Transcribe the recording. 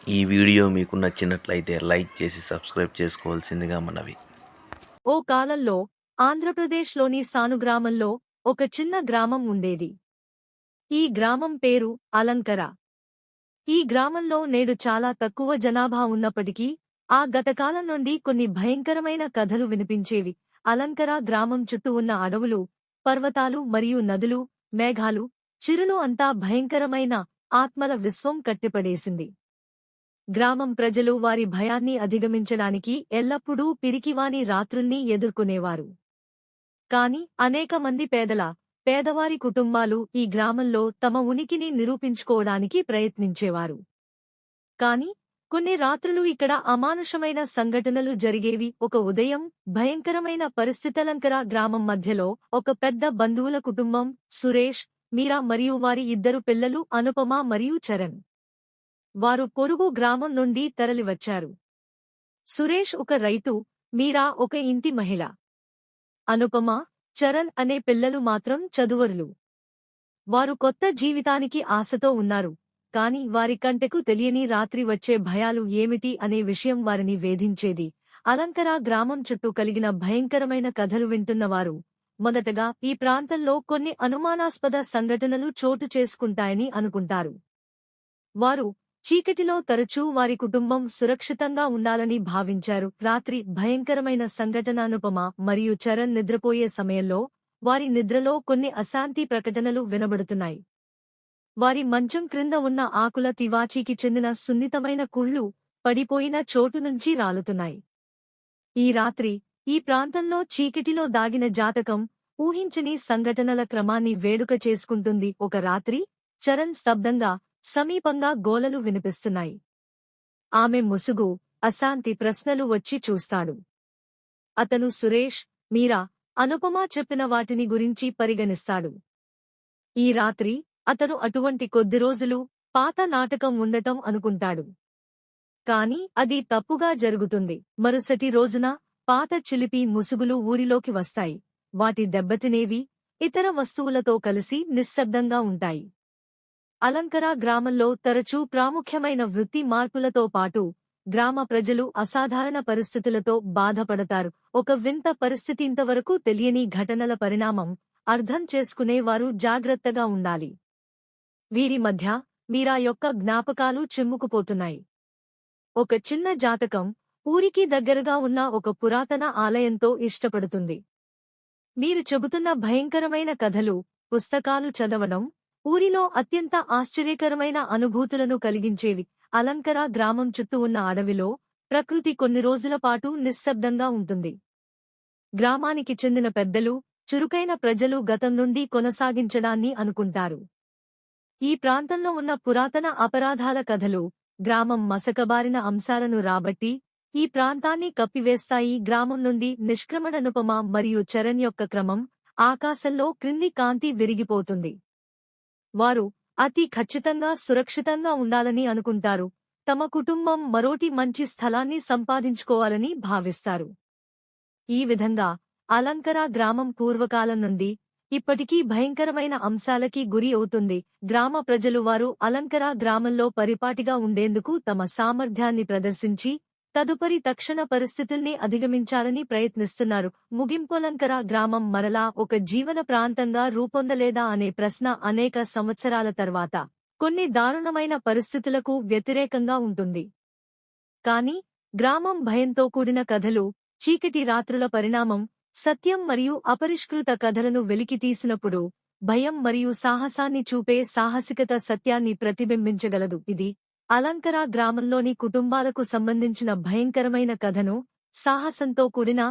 ఈ వీడియో మీకు నచ్చినట్లయితే లైక్ చేసి సబ్స్క్రైబ్ చేసుకోవాల్సిందిగా మనవి. ఓ కాలంలో ఆంధ్రప్రదేశ్లోని సానుగ్రామంలో ఒక చిన్న గ్రామం ఉండేది. ఈ గ్రామం పేరు అలంకర. ఈ గ్రామంలో నేడు చాలా తక్కువ జనాభా ఉన్నప్పటికీ ఆ గతకాలం నుండి కొన్ని భయంకరమైన కథలు వినిపించేవి. అలంకర గ్రామం చుట్టూ ఉన్న అడవులు, పర్వతాలు మరియు నదులు, మేఘాలు, చిరులు అంతా భయంకరమైన ఆత్మల విశ్వం కట్టిపడేసింది. గ్రామం ప్రజలు వారి భయాన్ని అధిగమించడానికి ఎల్లప్పుడూ పిరికివాని రాత్రుల్ని ఎదుర్కొనేవారు. కాని అనేక మంది పేదవారి కుటుంబాలు ఈ గ్రామంలో తమ ఉనికిని నిరూపించుకోవడానికి ప్రయత్నించేవారు. కాని కొన్ని రాత్రులు ఇక్కడ అమానుషమైన సంఘటనలు జరిగేవి. ఒక ఉదయం భయంకరమైన పరిస్థితలంకర గ్రామం మధ్యలో ఒక పెద్ద బంధువుల కుటుంబం, సురేష్, మీరా మరియు వారి ఇద్దరు పిల్లలు అనుపమ మరియు చరణ్. వారు పొరుగు గ్రామం నుండి తరలివచ్చారు. సురేష్ ఒక రైతు, మీరా ఒక ఇంటి మహిళ. అనుపమ, చరణ్ అనే పిల్లలు మాత్రం చదువరులు. వారు కొత్త జీవితానికి ఆశతో ఉన్నారు. కాని వారి కంటెకు తెలియని రాత్రి వచ్చే భయాలు ఏమిటి అనే విషయం వారిని వేధించేది. అలంకర గ్రామం చుట్టూ కలిగిన భయంకరమైన కథలు వింటున్నవారు మొదటగా ఈ ప్రాంతంలో కొన్ని అనుమానాస్పద సంఘటనలు చోటు చేసుకుంటాయని అనుకుంటారు. వారు చీకటిలో తరచూ వారి కుటుంబం సురక్షితంగా ఉండాలని భావించారు. రాత్రి భయంకరమైన సంఘటన. అనుపమ మరియు చరణ్ నిద్రపోయే సమయంలో వారి నిద్రలో కొన్ని అశాంతి ప్రకటనలు వినబడుతున్నాయి. వారి మంచం క్రింద ఉన్న ఆకుల తివాచీకి చెందిన సున్నితమైన కుళ్ళు పడిపోయిన చోటు నుంచి రాలుతున్నాయి. ఈ రాత్రి ఈ ప్రాంతంలో చీకటిలో దాగిన జాతకం ఊహించని సంఘటనల క్రమాన్ని వేడుక చేసుకుంటుంది. ఒక రాత్రి చరణ్ స్తబ్దంగా సమీపంగా గోలలు వినిపిస్తున్నాయి. ఆమె ముసుగు, అశాంతి ప్రశ్నలు వచ్చి చూస్తాడు. అతను సురేష్, మీరా, అనుపమ చెప్పిన వాటిని గురించి పరిగణిస్తాడు. ఈ రాత్రి అతను అటువంటి కొద్ది రోజులు పాత నాటకం ఉండటం అనుకుంటాడు. కాని అది తప్పుగా జరుగుతుంది. మరుసటి రోజున పాత చిలిపి ముసుగులు ఊరిలోకి వస్తాయి. వాటి దెబ్బతినేవి ఇతర వస్తువులతో కలిసి నిశ్శబ్దంగా ఉంటాయి. అలంకర గ్రామంలో తరచూ ప్రాముఖ్యమైన వృత్తి మార్పులతో పాటు గ్రామ ప్రజలు అసాధారణ పరిస్థితులతో బాధపడతారు. ఒక వింత పరిస్థితి, ఇంతవరకు తెలియని ఘటనల పరిణామం అర్థం చేసుకునేవారు జాగ్రత్తగా ఉండాలి. వీరి మధ్య మీరా యొక్క జ్ఞాపకాలు చిమ్ముకుపోతున్నాయి. ఒక చిన్న జాతకం ఊరికి దగ్గరగా ఉన్న ఒక పురాతన ఆలయంతో ఇష్టపడుతుంది. మీరు చెబుతున్న భయంకరమైన కథలు, పుస్తకాలు చదవడం ఊరిలో అత్యంత ఆశ్చర్యకరమైన అనుభూతులను కలిగించేవి. అలంకర గ్రామం చుట్టూ ఉన్న అడవిలో ప్రకృతి కొన్ని రోజుల పాటు నిశ్శబ్దంగా ఉంటుంది. గ్రామానికి చెందిన పెద్దలు, చురుకైన ప్రజలు గతం నుండి కొనసాగించడాన్ని అనుకుంటారు. ఈ ప్రాంతంలో ఉన్న పురాతన అపరాధాల కథలు గ్రామం మసకబారిన అంశాలను రాబట్టి ఈ ప్రాంతాన్ని కప్పివేస్తాయి. గ్రామం నుండి నిష్క్రమణ. అనుపమ మరియు చరణ్ యొక్క క్రమం ఆకాశంలో క్రింది కాంతి విరిగిపోతుంది. వారు అతి ఖచ్చితంగా సురక్షితంగా ఉండాలని అనుకుంటారు. తమ కుటుంబం మరోటి మంచి స్థలాన్ని సంపాదించుకోవాలని భావిస్తారు. ఈ విధంగా అలంకర గ్రామం పూర్వకాలం నుండి ఇప్పటికీ భయంకరమైన అంశాలకి గురి అవుతుంది. గ్రామ ప్రజలు వారు అలంకర గ్రామంలో పరిపాటిగా ఉండేందుకు తమ సామర్థ్యాన్ని ప్రదర్శించి తదుపరి తక్షణ పరిస్థితుల్ని అధిగమించాలని ప్రయత్నిస్తున్నారు. ముగింపు. అలంకర గ్రామం మరలా ఒక జీవన ప్రాంతంగా రూపొందలేదా అనే ప్రశ్న అనేక సంవత్సరాల తర్వాత కొన్ని దారుణమైన పరిస్థితులకు వ్యతిరేకంగా ఉంటుంది. కాని గ్రామం భయంతో కూడిన కథలు, చీకటి రాత్రుల పరిణామం, సత్యం మరియు అపరిష్కృత కథలను వెలికితీసినప్పుడు భయం మరియు సాహసాన్ని చూపే సాహసికత సత్యాన్ని ప్రతిబింబించగలదు. ఇది అలంకర గ్రామంలోని కుటుంబాలకు సంబంధించిన భయంకరమైన కథను సాహసంతో కూడిన